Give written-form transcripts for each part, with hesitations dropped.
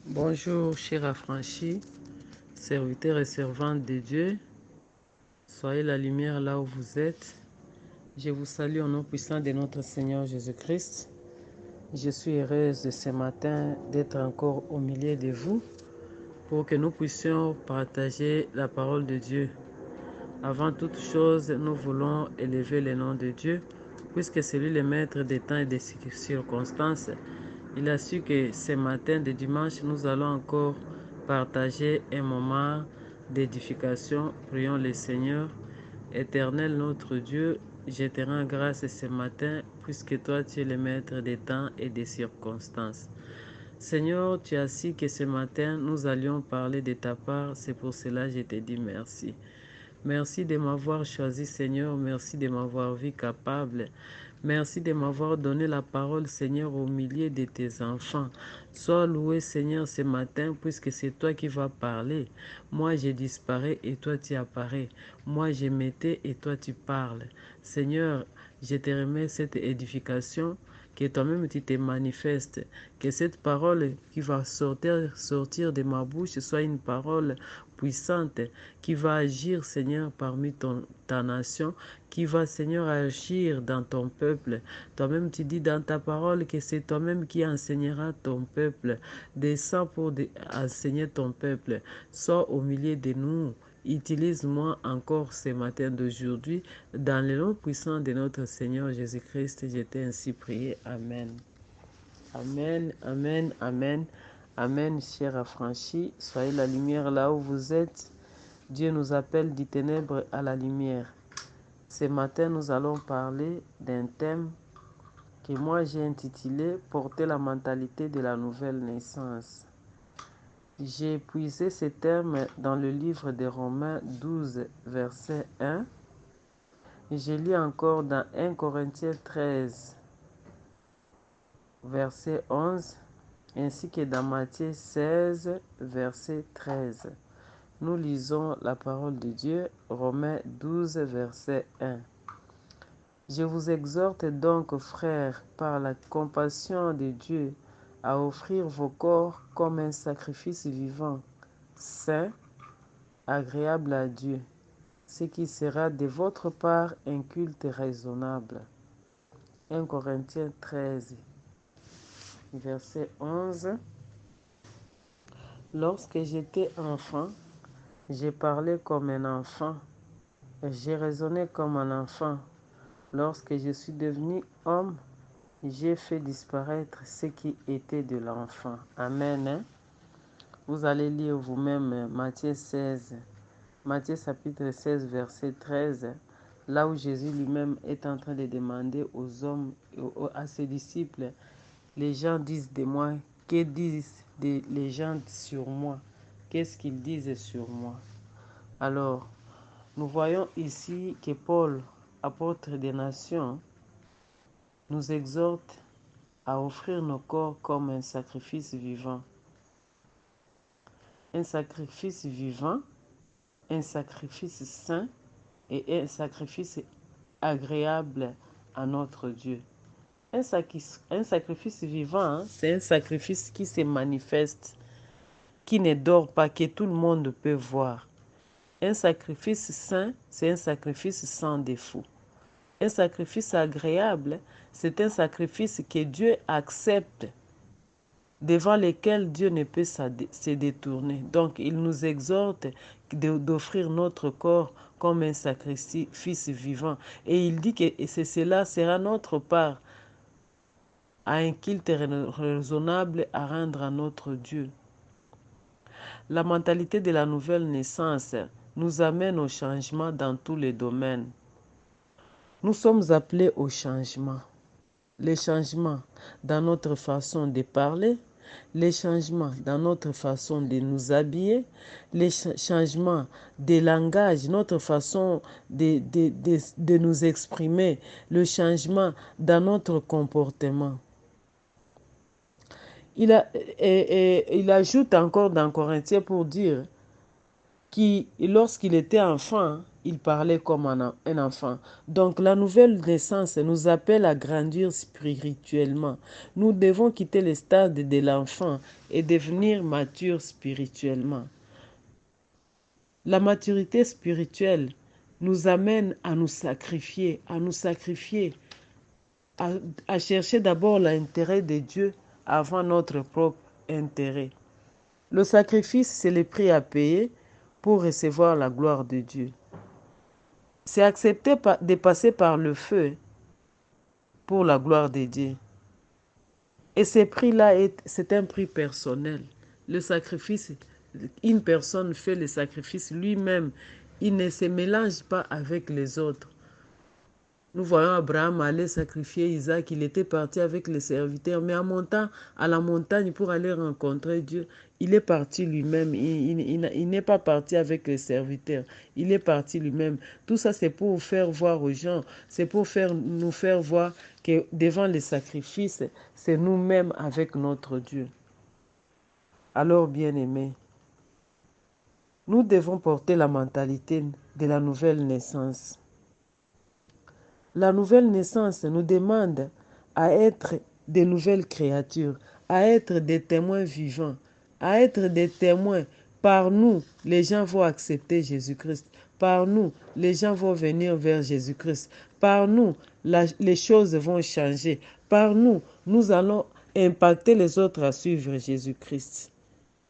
Bonjour, chers affranchis, serviteurs et servantes de Dieu. Soyez la lumière là où vous êtes. Je vous salue au nom puissant de notre Seigneur Jésus-Christ. Je suis heureuse ce matin d'être encore au milieu de vous pour que nous puissions partager la parole de Dieu. Avant toute chose, nous voulons élever le nom de Dieu, puisque c'est lui le maître des temps et des circonstances. Il a su que ce matin de dimanche, nous allons encore partager un moment d'édification. Prions le Seigneur. Éternel notre Dieu, je te rends grâce ce matin, puisque toi tu es le maître des temps et des circonstances. Seigneur, tu as su que ce matin, nous allions parler de ta part. C'est pour cela que je te dis merci. Merci de m'avoir choisi, Seigneur. Merci de m'avoir vu capable. Merci de m'avoir donné la parole, Seigneur, au milieu de tes enfants. Sois loué, Seigneur, ce matin, puisque c'est toi qui vas parler. Moi, je disparais et toi, tu apparais. Moi, je m'étais et toi, tu parles. Seigneur, je te remets cette édification, que toi-même tu te manifestes, que cette parole qui va sortir de ma bouche soit une parole puissante, qui va agir, Seigneur, parmi ta nation, qui va, Seigneur, agir dans ton peuple. Toi-même, tu dis dans ta parole que c'est toi-même qui enseigneras ton peuple. Descends pour enseigner ton peuple. Sois au milieu de nous. Utilise-moi encore ce matin d'aujourd'hui. Dans le nom puissant de notre Seigneur Jésus-Christ, je t'ai ainsi prié. Amen. Amen, amen, amen, amen, chers affranchis. Soyez la lumière là où vous êtes. Dieu nous appelle du ténèbre à la lumière. Ce matin, nous allons parler d'un thème que moi j'ai intitulé « Porter la mentalité de la nouvelle naissance ». J'ai puisé ce thème dans le livre de Romains 12, verset 1. Je lis encore dans 1 Corinthiens 13, verset 11, ainsi que dans Matthieu 16, verset 13. Nous lisons la parole de Dieu, Romains 12, verset 1. Je vous exhorte donc, frères, par la compassion de Dieu, à offrir vos corps comme un sacrifice vivant, saint, agréable à Dieu, ce qui sera de votre part un culte raisonnable. 1 Corinthiens 13, verset 11. Lorsque j'étais enfant, j'ai parlé comme un enfant, j'ai raisonné comme un enfant. Lorsque je suis devenu homme, j'ai fait disparaître ce qui était de l'enfant. Amen. Vous allez lire vous-même Matthieu 16, Matthieu chapitre 16, verset 13, là où Jésus lui-même est en train de demander aux hommes, à ses disciples, les gens disent de moi, que disent les gens sur moi? Qu'est-ce qu'ils disent sur moi? Alors, nous voyons ici que Paul, apôtre des nations, nous exhorte à offrir nos corps comme un sacrifice vivant. Un sacrifice vivant, un sacrifice saint et un sacrifice agréable à notre Dieu. Un sacrifice vivant, c'est un sacrifice qui se manifeste, qui ne dort pas, que tout le monde peut voir. Un sacrifice saint, c'est un sacrifice sans défaut. Un sacrifice agréable, c'est un sacrifice que Dieu accepte, devant lesquels Dieu ne peut se détourner. Donc, il nous exhorte d'offrir notre corps comme un sacrifice vivant. Et il dit que cela sera notre part à un culte raisonnable à rendre à notre Dieu. La mentalité de la nouvelle naissance nous amène au changement dans tous les domaines. Nous sommes appelés au changement. Les changements dans notre façon de parler, les changements dans notre façon de nous habiller, les changements de langage, notre façon de nous exprimer, le changement dans notre comportement. Il ajoute encore dans Corinthiens pour dire qui, lorsqu'il était enfant, il parlait comme un enfant. Donc la nouvelle naissance nous appelle à grandir spirituellement. Nous devons quitter le stade de l'enfant et devenir matures spirituellement. La maturité spirituelle nous amène à nous sacrifier, à, à chercher d'abord l'intérêt de Dieu avant notre propre intérêt. Le sacrifice, c'est le prix à payer pour recevoir la gloire de Dieu. C'est accepter de passer par le feu pour la gloire de Dieu. Et ce prix-là, c'est un prix personnel. Le sacrifice, une personne fait le sacrifice lui-même. Il ne se mélange pas avec les autres. Nous voyons Abraham aller sacrifier Isaac. Il était parti avec les serviteurs. Mais en montant à la montagne pour aller rencontrer Dieu, il est parti lui-même. Il n'est pas parti avec les serviteurs. Il est parti lui-même. Tout ça, c'est pour faire voir aux gens. C'est pour nous faire voir que devant les sacrifices, c'est nous-mêmes avec notre Dieu. Alors, bien-aimés, nous devons porter la mentalité de la nouvelle naissance. La nouvelle naissance nous demande à être des nouvelles créatures, à être des témoins vivants, à être des témoins. Par nous, les gens vont accepter Jésus-Christ. Par nous, les gens vont venir vers Jésus-Christ. Par nous, les choses vont changer. Par nous, nous allons impacter les autres à suivre Jésus-Christ.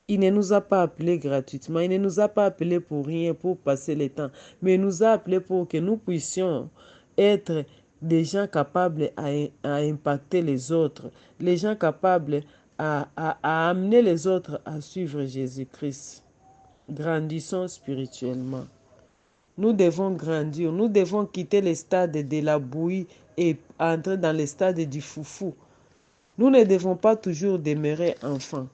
Il ne nous a pas appelés gratuitement, il ne nous a pas appelés pour rien, pour passer le temps, mais il nous a appelés pour que nous puissions être des gens capables à impacter les autres, les gens capables à amener les autres à suivre Jésus-Christ. Grandissons spirituellement. Nous devons grandir, nous devons quitter le stade de la bouillie et entrer dans le stade du foufou. Nous ne devons pas toujours demeurer enfants.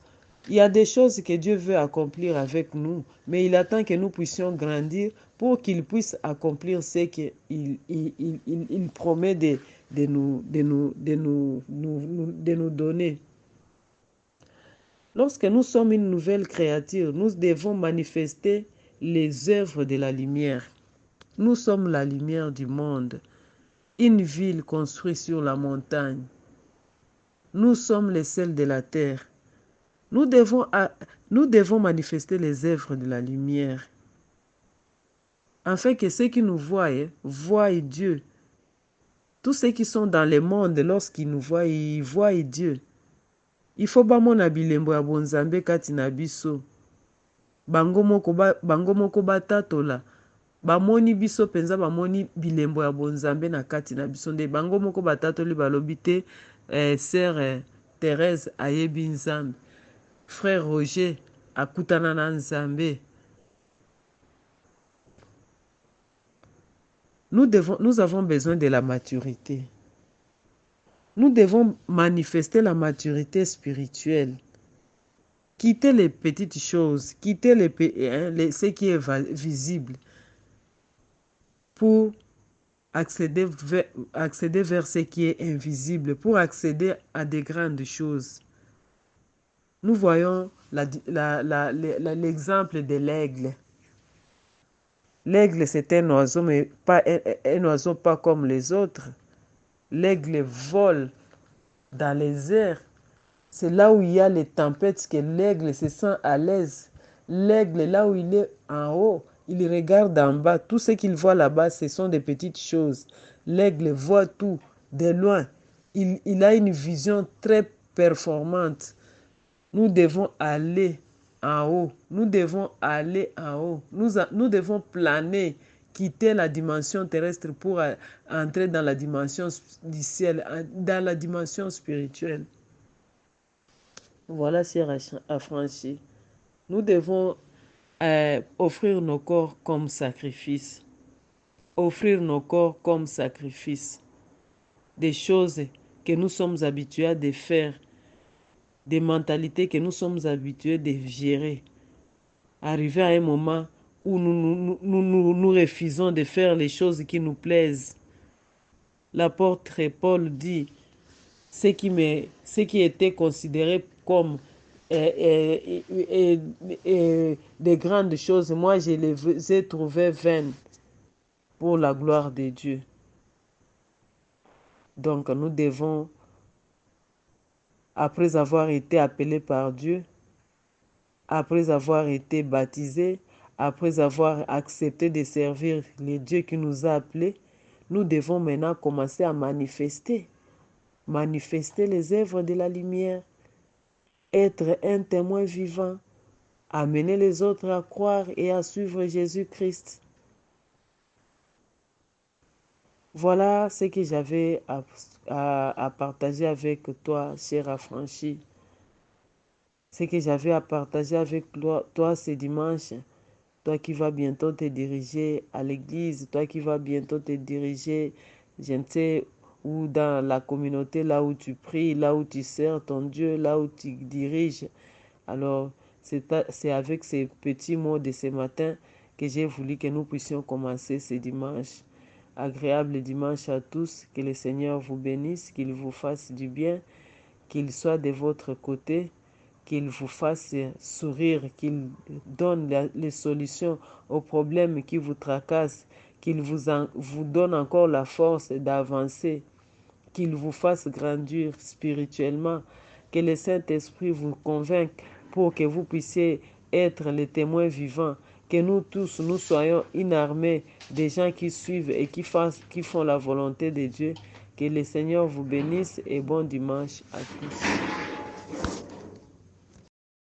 Il y a des choses que Dieu veut accomplir avec nous, mais il attend que nous puissions grandir pour qu'il puisse accomplir ce qu'il promet de nous donner. Lorsque nous sommes une nouvelle créature, nous devons manifester les œuvres de la lumière. Nous sommes la lumière du monde, une ville construite sur la montagne. Nous sommes les sels de la terre. Nous devons manifester les œuvres de la lumière, afin que ceux qui nous voient Dieu. Tous ceux qui sont dans le monde, lorsqu'ils nous voient, ils voient Dieu. Il faut bamona bilembo ya bonzambe kati na biso. Bango moko batatola. Bamoni biso penza bamoni bilembo ya bonzambe na kati na biso. Nde bango moko batatoli balobi te sœur Thérèse ayebi nzambe. Frère Roger akutana na nzambe. Nous avons besoin de la maturité. Nous devons manifester la maturité spirituelle. Quitter les petites choses, quitter ce qui est visible pour accéder vers ce qui est invisible, pour accéder à des grandes choses. Nous voyons l'exemple de l'aigle. L'aigle, c'est un oiseau, mais pas un oiseau pas comme les autres. L'aigle vole dans les airs. C'est là où il y a les tempêtes que l'aigle se sent à l'aise. L'aigle, là où il est en haut, il regarde en bas. Tout ce qu'il voit là-bas, ce sont des petites choses. L'aigle voit tout de loin. Il a une vision très performante. Nous devons aller en haut. Nous devons aller en haut. Nous devons planer, quitter la dimension terrestre pour entrer dans la dimension du ciel, dans la dimension spirituelle. Voilà, sœur affranchie. Nous devons offrir nos corps comme sacrifice. Offrir nos corps comme sacrifice. Des choses que nous sommes habitués à faire. Des mentalités que nous sommes habitués de gérer. Arriver à un moment où nous refusons de faire les choses qui nous plaisent. L'apôtre Paul dit, ce qui était considéré comme des grandes choses, moi je les ai trouvées vaines pour la gloire de Dieu. Donc nous devons, après avoir été appelés par Dieu, après avoir été baptisés, après avoir accepté de servir le Dieu qui nous a appelés, nous devons maintenant commencer à manifester les œuvres de la lumière, être un témoin vivant, amener les autres à croire et à suivre Jésus-Christ. Voilà ce que j'avais à partager avec toi, cher affranchi. Ce que j'avais à partager avec toi ce dimanche. Toi qui vas bientôt te diriger à l'église, toi qui vas bientôt te diriger, je ne sais où, dans la communauté, là où tu pries, là où tu sers ton Dieu, là où tu diriges. Alors, c'est avec ces petits mots de ce matin que j'ai voulu que nous puissions commencer ce dimanche. Agréable dimanche à tous, que le Seigneur vous bénisse, qu'il vous fasse du bien, qu'il soit de votre côté, qu'il vous fasse sourire, qu'il donne les solutions aux problèmes qui vous tracassent, qu'il vous donne encore la force d'avancer, qu'il vous fasse grandir spirituellement, que le Saint-Esprit vous convainque pour que vous puissiez être les témoins vivants, que nous tous, nous soyons une armée des gens qui suivent et qui font la volonté de Dieu. Que le Seigneur vous bénisse et bon dimanche à tous.